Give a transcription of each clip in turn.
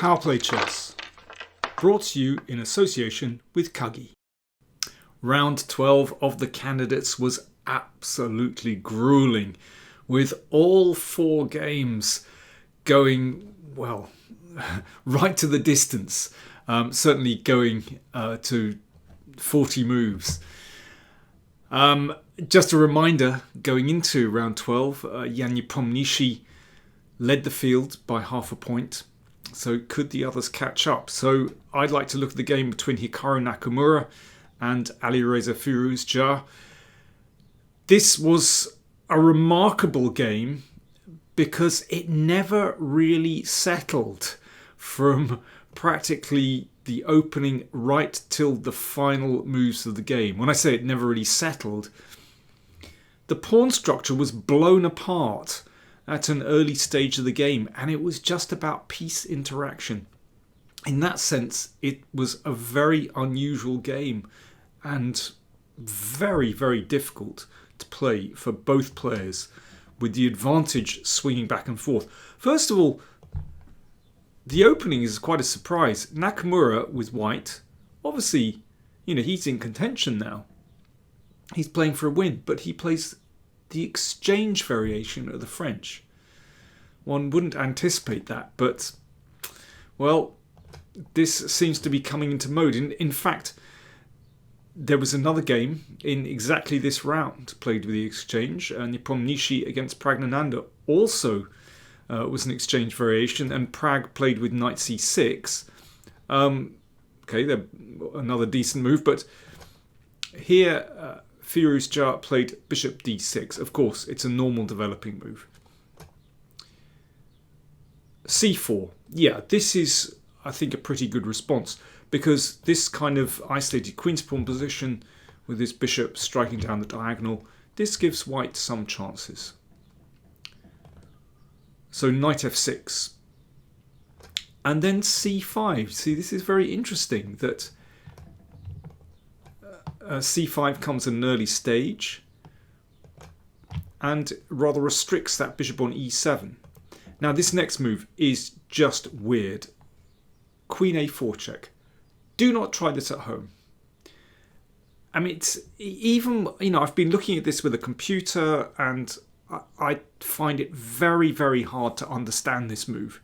PowerPlayChess, brought to you in association with Kagi. Round 12 of the candidates was absolutely grueling, with all 4 games going, well, right to the distance, certainly going to 40 moves. Just a reminder, going into round 12, Jan Nepomniachtchi led the field by half a point. So could the others catch up? So I'd like to look at the game between Hikaru Nakamura and Alireza Firouzja. This was a remarkable game because it never really settled from practically the opening right till the final moves of the game. When I say it never really settled, the pawn structure was blown apart at an early stage of the game, and it was just about piece interaction. In that sense, it was a very unusual game and very, very difficult to play for both players, with the advantage swinging back and forth. First of all, the opening is quite a surprise. Nakamura with white, obviously, he's in contention now. He's playing for a win, but he plays the exchange variation of the French. One wouldn't anticipate that, but, well, this seems to be coming into mode. In fact, there was another game in exactly this round played with the exchange. Nepomniachtchi against Pragnananda also was an exchange variation, and Prag played with knight c6. Okay, another decent move, but here Firouzja played bishop d6. Of course, it's a normal developing move. c4. Yeah, this is, I think, a pretty good response, because this kind of isolated queen's pawn position with this bishop striking down the diagonal, this gives white some chances. So knight f6. And then c5. See, this is very interesting that c5 comes at an early stage and rather restricts that bishop on e7. Now this next move is just weird. Queen a4 check. Do not try this at home. I mean, it's even, I've been looking at this with a computer and I find it very, very hard to understand this move,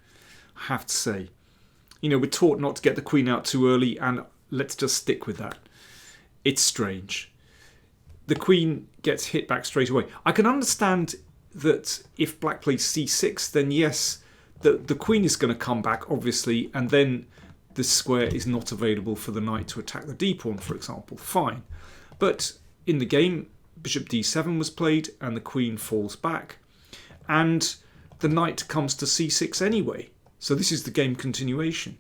I have to say. We're taught not to get the queen out too early, and let's just stick with that. It's strange. The queen gets hit back straight away. I can understand that if black plays c6, then yes, the queen is going to come back, obviously, and then the square is not available for the knight to attack the d-pawn, for example. Fine. But in the game, bishop d7 was played, and the queen falls back, and the knight comes to c6 anyway. So this is the game continuation.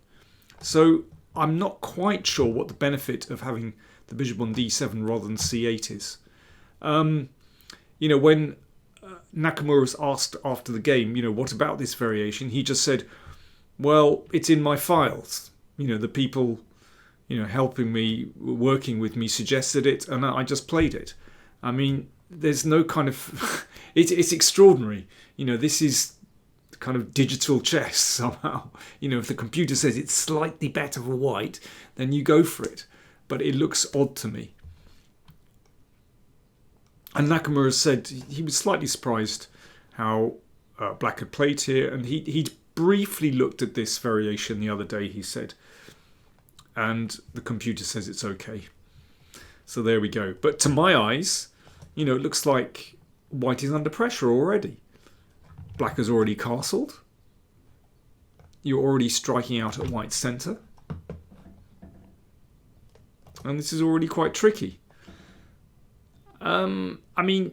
So I'm not quite sure what the benefit of having the bishop on d7 rather than c8 is. When Nakamura was asked after the game, what about this variation? He just said, well, it's in my files. The people, helping me, working with me suggested it, and I just played it. I mean, there's no kind of... it's extraordinary. This is kind of digital chess somehow. If the computer says it's slightly better for white, then you go for it. But it looks odd to me. And Nakamura said he was slightly surprised how black had played here, and he'd briefly looked at this variation the other day, he said. And the computer says it's okay. So there we go. But to my eyes, it looks like white is under pressure already. Black has already castled. You're already striking out at white's centre. And this is already quite tricky. I mean,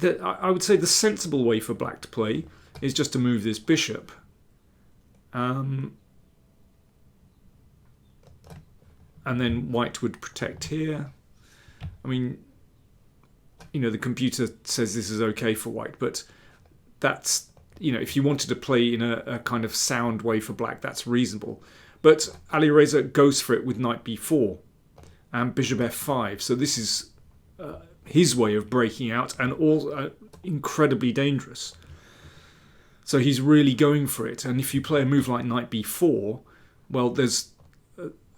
I would say the sensible way for black to play is just to move this bishop. And then white would protect here. I mean, the computer says this is okay for white, but that's, if you wanted to play in a kind of sound way for black, that's reasonable. But Alireza goes for it with knight b4 and bishop f5. So this is his way of breaking out, and all incredibly dangerous. So he's really going for it. And if you play a move like knight b4, well, there's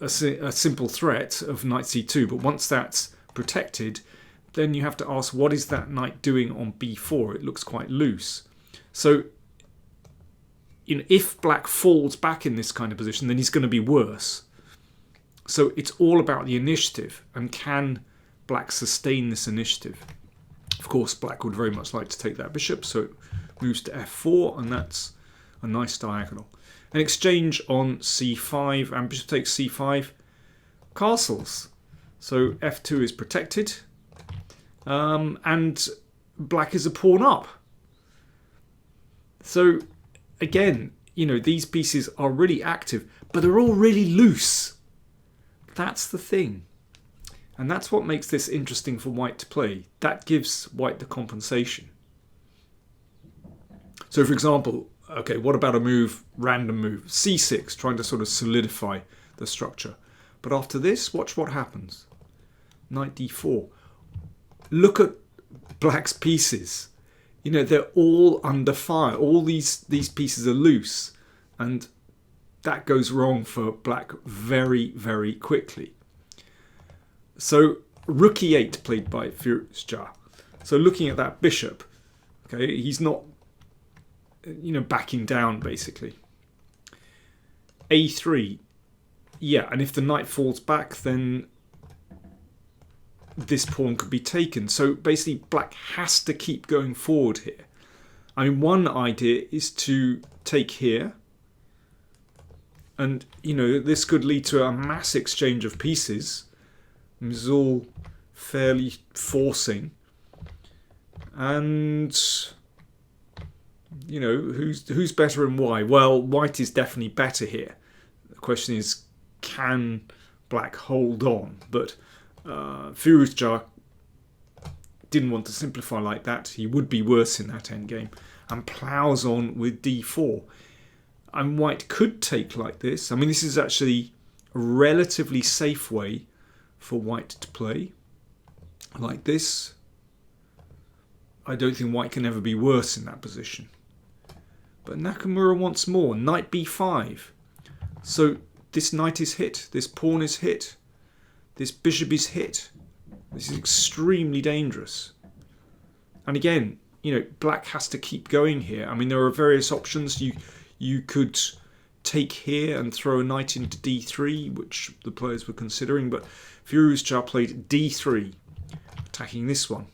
a simple threat of knight c2. But once that's protected, then you have to ask, what is that knight doing on b4? It looks quite loose. So if black falls back in this kind of position, then he's going to be worse. So it's all about the initiative, and can black sustain this initiative? Of course, black would very much like to take that bishop, so it moves to f4, and that's a nice diagonal. An exchange on c5, and bishop takes c5, castles. So f2 is protected, and black is a pawn up. So again, these pieces are really active, but they're all really loose. That's the thing. And that's what makes this interesting for white to play. That gives white the compensation. So for example, okay, what about a move, random move, c6, trying to sort of solidify the structure. But after this, watch what happens. Knight d4. Look at black's pieces. They're all under fire. All these pieces are loose. And that goes wrong for black very, very quickly. So rook e8 played by Firouzja. So looking at that bishop, okay, he's not, backing down basically. a3, yeah, and if the knight falls back, then this pawn could be taken. So basically black has to keep going forward here. I mean, one idea is to take here. And, this could lead to a mass exchange of pieces. This is all fairly forcing. And, who's better and why? Well, white is definitely better here. The question is, can black hold on? But Firouzja didn't want to simplify like that. He would be worse in that endgame. And plows on with d4. And white could take like this. I mean, this is actually a relatively safe way for white to play. Like this. I don't think white can ever be worse in that position. But Nakamura wants more. Knight b5. So this knight is hit. This pawn is hit. This bishop is hit. This is extremely dangerous. And again, black has to keep going here. I mean, there are various options. You could take here and throw a knight into d3, which the players were considering, but Firouzja played d3, attacking this one.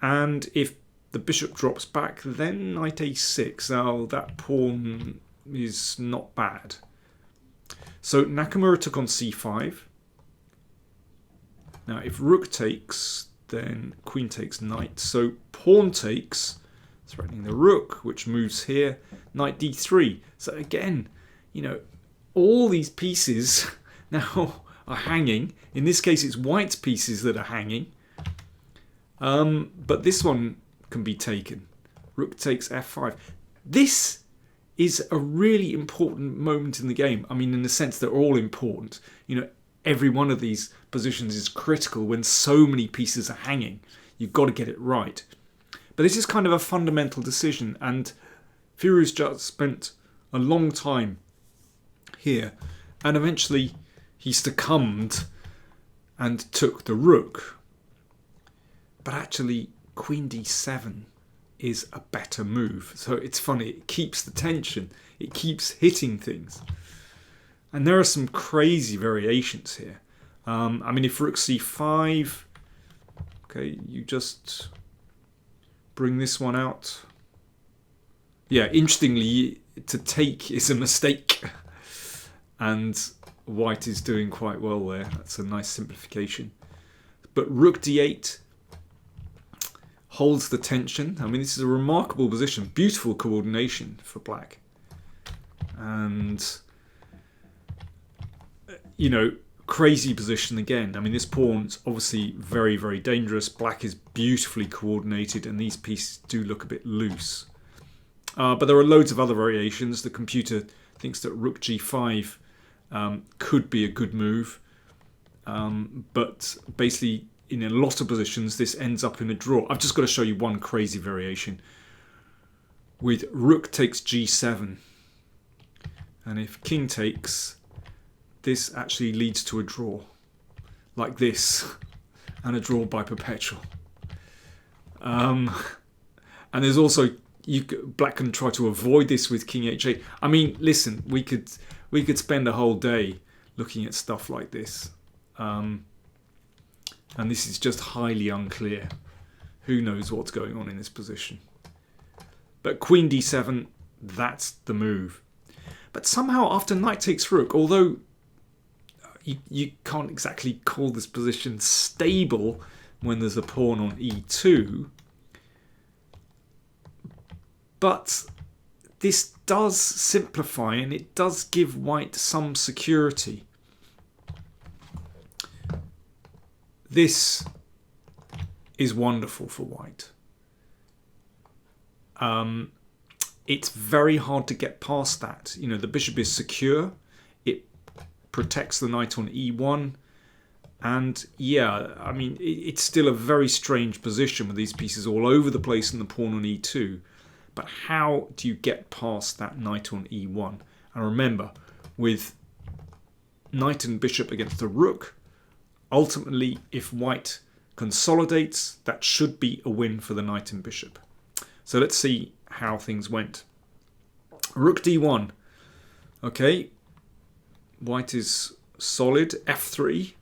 And if the bishop drops back, then knight a6. Now, that pawn is not bad. So Nakamura took on c5. Now, if rook takes, then queen takes knight. So pawn takes, threatening the rook, which moves here. Knight d3. So again, all these pieces now are hanging. In this case, it's white's pieces that are hanging. But this one can be taken. Rook takes f5. This is a really important moment in the game. I mean, in the sense they're all important. Every one of these positions is critical when so many pieces are hanging. You've got to get it right. But this is kind of a fundamental decision, and Firouzja spent a long time here, and eventually he succumbed and took the rook. But actually, queen d7 is a better move. So it's funny, it keeps the tension, it keeps hitting things. And there are some crazy variations here. I mean, if rook c5, okay, you just bring this one out. Yeah, interestingly, to take is a mistake. And white is doing quite well there. That's a nice simplification. But rook d8 holds the tension. I mean, this is a remarkable position. Beautiful coordination for black. And, crazy position again. I mean, this pawn's obviously very, very dangerous. Black is beautifully coordinated, and these pieces do look a bit loose. But there are loads of other variations. The computer thinks that rook g5 could be a good move. But basically, in a lot of positions, this ends up in a draw. I've just got to show you one crazy variation. with rook takes g7. And if king takes, this actually leads to a draw, like this, and a draw by perpetual. And there's also, black can try to avoid this with king h8. I mean, listen, we could spend a whole day looking at stuff like this, and this is just highly unclear. Who knows what's going on in this position? But queen d7, that's the move. But somehow after knight takes rook, although you can't exactly call this position stable when there's a pawn on e2, but this does simplify and it does give white some security. This is wonderful for white. It's very hard to get past that. You know, the bishop is secure. It protects the knight on e1. And yeah, I mean, it's still a very strange position with these pieces all over the place and the pawn on e2. But how do you get past that knight on e1? And remember, with knight and bishop against the rook, ultimately, if white consolidates, that should be a win for the knight and bishop. So let's see how things went. Rook d1. Okay, white is solid. f3.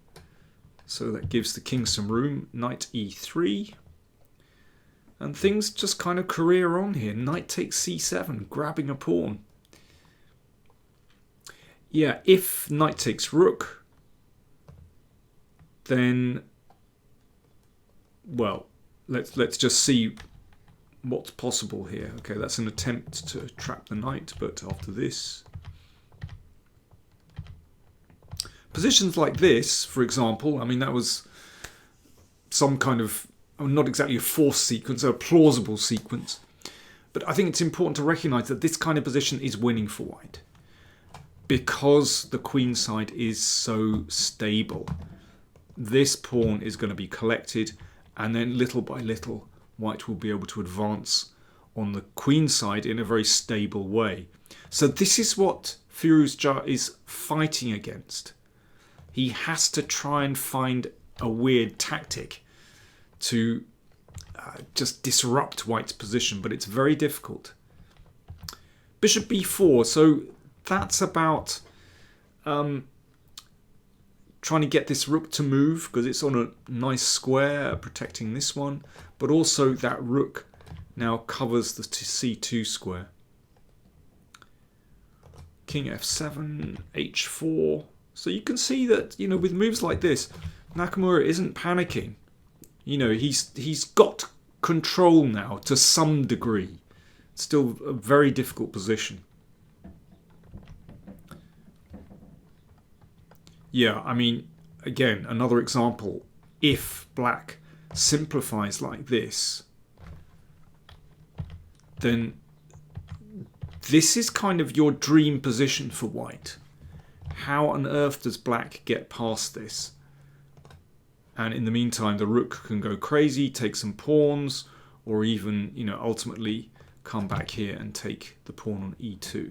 So that gives the king some room. Knight e3. And things just kind of career on here. Knight takes c7, grabbing a pawn. Yeah, if knight takes rook, then, well, let's just see what's possible here. Okay, that's an attempt to trap the knight, but after this, positions like this, for example, I mean, that was some kind of, not exactly a forced sequence, a plausible sequence. But I think it's important to recognise that this kind of position is winning for white because the queen side is so stable. This pawn is going to be collected, and then little by little white will be able to advance on the queen side in a very stable way. So this is what Firouzja is fighting against. He has to try and find a weird tactic to just disrupt white's position, but it's very difficult. Bishop b4, so that's about trying to get this rook to move because it's on a nice square protecting this one, but also that rook now covers the c2 square. King f7, h4. So you can see that, you know, with moves like this, Nakamura isn't panicking. You know, he's got control now to some degree. Still a very difficult position. Yeah, I mean, again, another example. If black simplifies like this, then this is kind of your dream position for white. How on earth does black get past this? And in the meantime, the rook can go crazy, take some pawns, or even, you know, ultimately come back here and take the pawn on e2.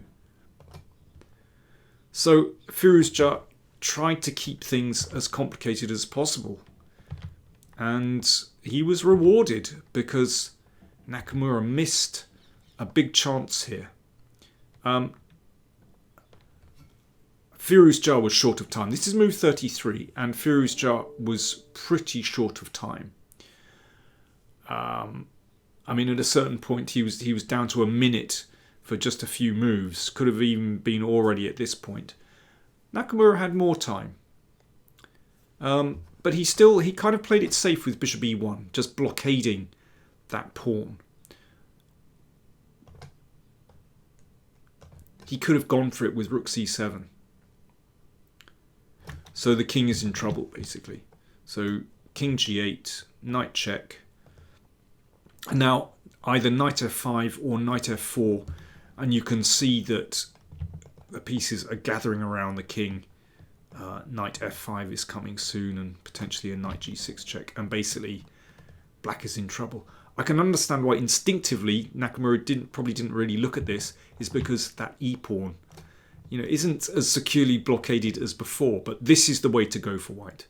So Firouzja tried to keep things as complicated as possible. And he was rewarded because Nakamura missed a big chance here. Firouzja was short of time. This is move 33, and Firouzja was pretty short of time. I mean, at a certain point, he was down to a minute for just a few moves. Could have even been already at this point. Nakamura had more time, but he kind of played it safe with bishop e1, just blockading that pawn. He could have gone for it with rook c7. So the king is in trouble, basically. So king g8, knight check. And now either knight f5 or knight f4, and you can see that the pieces are gathering around the king. Knight f5 is coming soon, and potentially a knight g6 check. And basically, black is in trouble. I can understand why instinctively Nakamura probably didn't really look at this, is because that e-pawn, isn't as securely blockaded as before. But this is the way to go for white.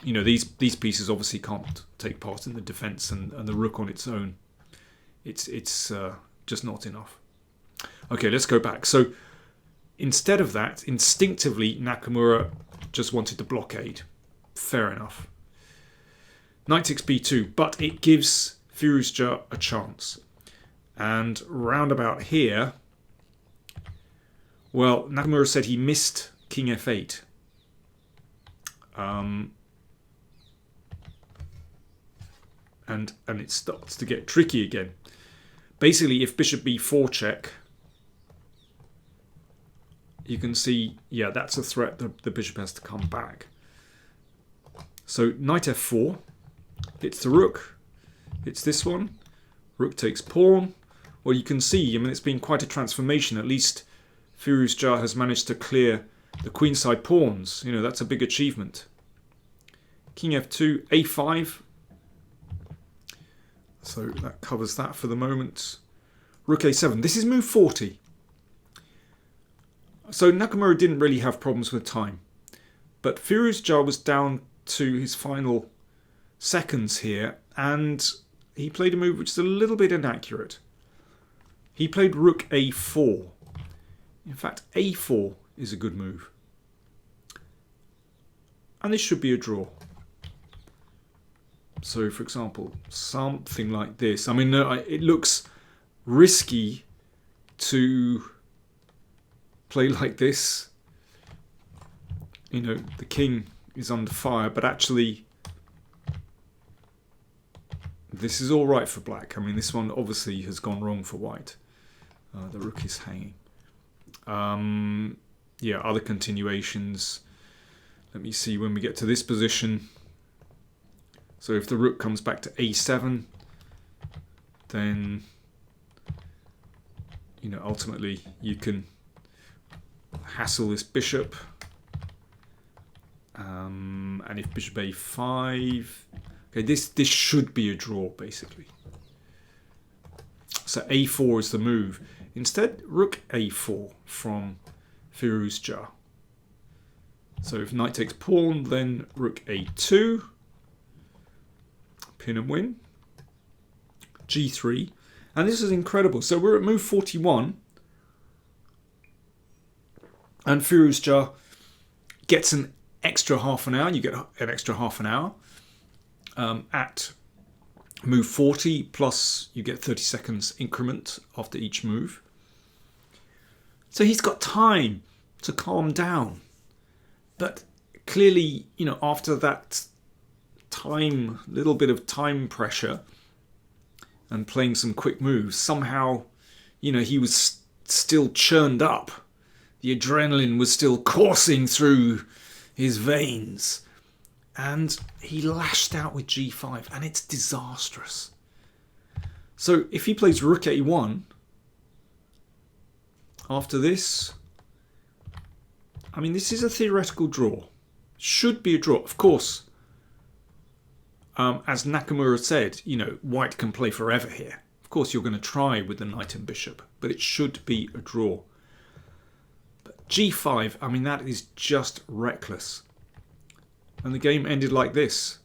These pieces obviously can't take part in the defense, and the rook on its own, it's just not enough. Okay, let's go back. So instead of that, instinctively Nakamura just wanted to blockade. Fair enough. Knight takes b2, but it gives Firouzja a chance. And round about here, well, Nakamura said he missed king f8. And it starts to get tricky again. Basically, if bishop b4 check, you can see, yeah, that's a threat. The bishop has to come back. So knight f4, hits the rook, hits this one, rook takes pawn. Well, you can see, it's been quite a transformation. At least Firouzja has managed to clear the queenside pawns. That's a big achievement. King f2, a5. So that covers that for the moment. Rook a7. This is move 40. So Nakamura didn't really have problems with time. But Firouzja was down to his final seconds here, and he played a move which is a little bit inaccurate. He played rook a4. In fact, a4 is a good move. And this should be a draw. So, for example, something like this. It looks risky to play like this. The king is under fire, but actually this is all right for black. This one obviously has gone wrong for white. The rook is hanging. Yeah, other continuations. Let me see when we get to this position. So if the rook comes back to a7, then ultimately you can hassle this bishop. And if bishop a5, okay, this should be a draw basically. So a4 is the move. Instead, rook a4 from Firouzja. So if knight takes pawn, then rook a2. Pin and win. g3. And this is incredible. So we're at move 41. And Firouzja gets an extra half an hour. You get an extra half an hour at move 40. Plus you get 30 seconds increment after each move. So he's got time to calm down. But clearly, after that little bit of time pressure and playing some quick moves, somehow, he was still churned up. The adrenaline was still coursing through his veins. And he lashed out with g5, and it's disastrous. So if he plays rook a1, after this, this is a theoretical draw. Should be a draw. Of course, as Nakamura said, white can play forever here. Of course, you're going to try with the knight and bishop, but it should be a draw. But g5, that is just reckless. And the game ended like this.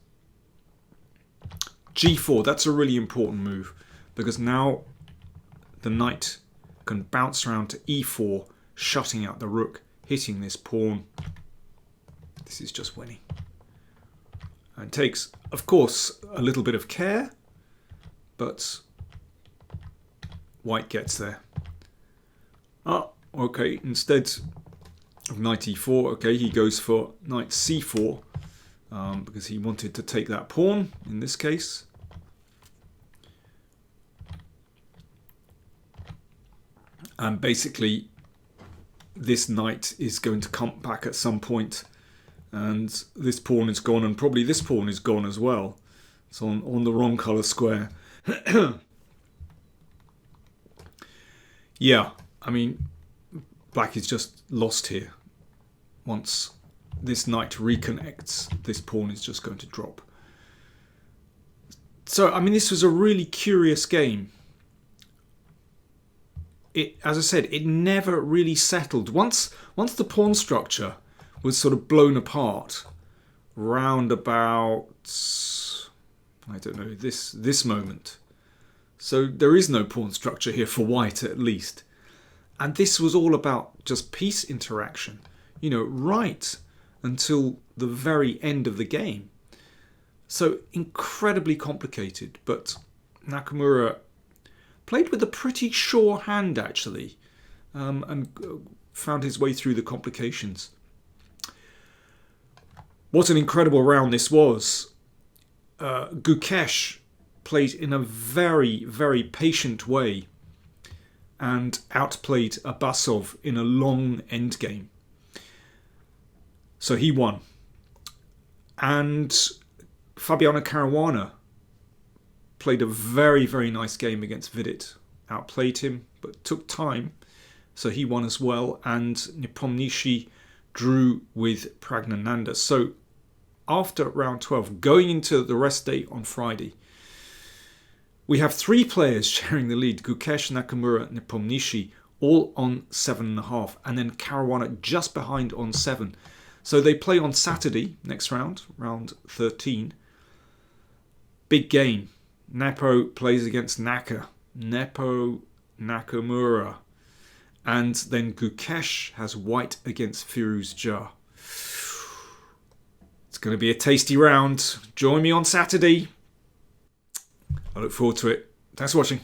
g4, that's a really important move, because now the knight can bounce around to e4, shutting out the rook, hitting this pawn. This is just winning. And takes, of course, a little bit of care, but white gets there. Oh, okay, instead of knight e4, okay, he goes for knight c4, because he wanted to take that pawn in this case. And basically, this knight is going to come back at some point, and this pawn is gone, and probably this pawn is gone as well. It's on the wrong colour square. Yeah, black is just lost here. Once this knight reconnects, this pawn is just going to drop. So, I mean, this was a really curious game. As I said, it never really settled. Once the pawn structure was sort of blown apart, round about, I don't know, this moment. So there is no pawn structure here for white, at least. And this was all about just piece interaction, right until the very end of the game. So incredibly complicated, but Nakamura played with a pretty sure hand, actually, and found his way through the complications. What an incredible round this was. Gukesh played in a very, very patient way and outplayed Abbasov in a long endgame. So he won. And Fabiano Caruana played a very, very nice game against Vidit. Outplayed him, but took time. So he won as well. And Nepomniachtchi drew with Praggnanandhaa. So after round 12, going into the rest day on Friday, we have 3 players sharing the lead. Gukesh, Nakamura, Nepomniachtchi, all on 7.5. And then Caruana just behind on 7. So they play on Saturday, next round, round 13. Big game. Nepo plays against Naka. Nepo, Nakamura. And then Gukesh has white against Firouzja. It's going to be a tasty round. Join me on Saturday. I look forward to it. Thanks for watching.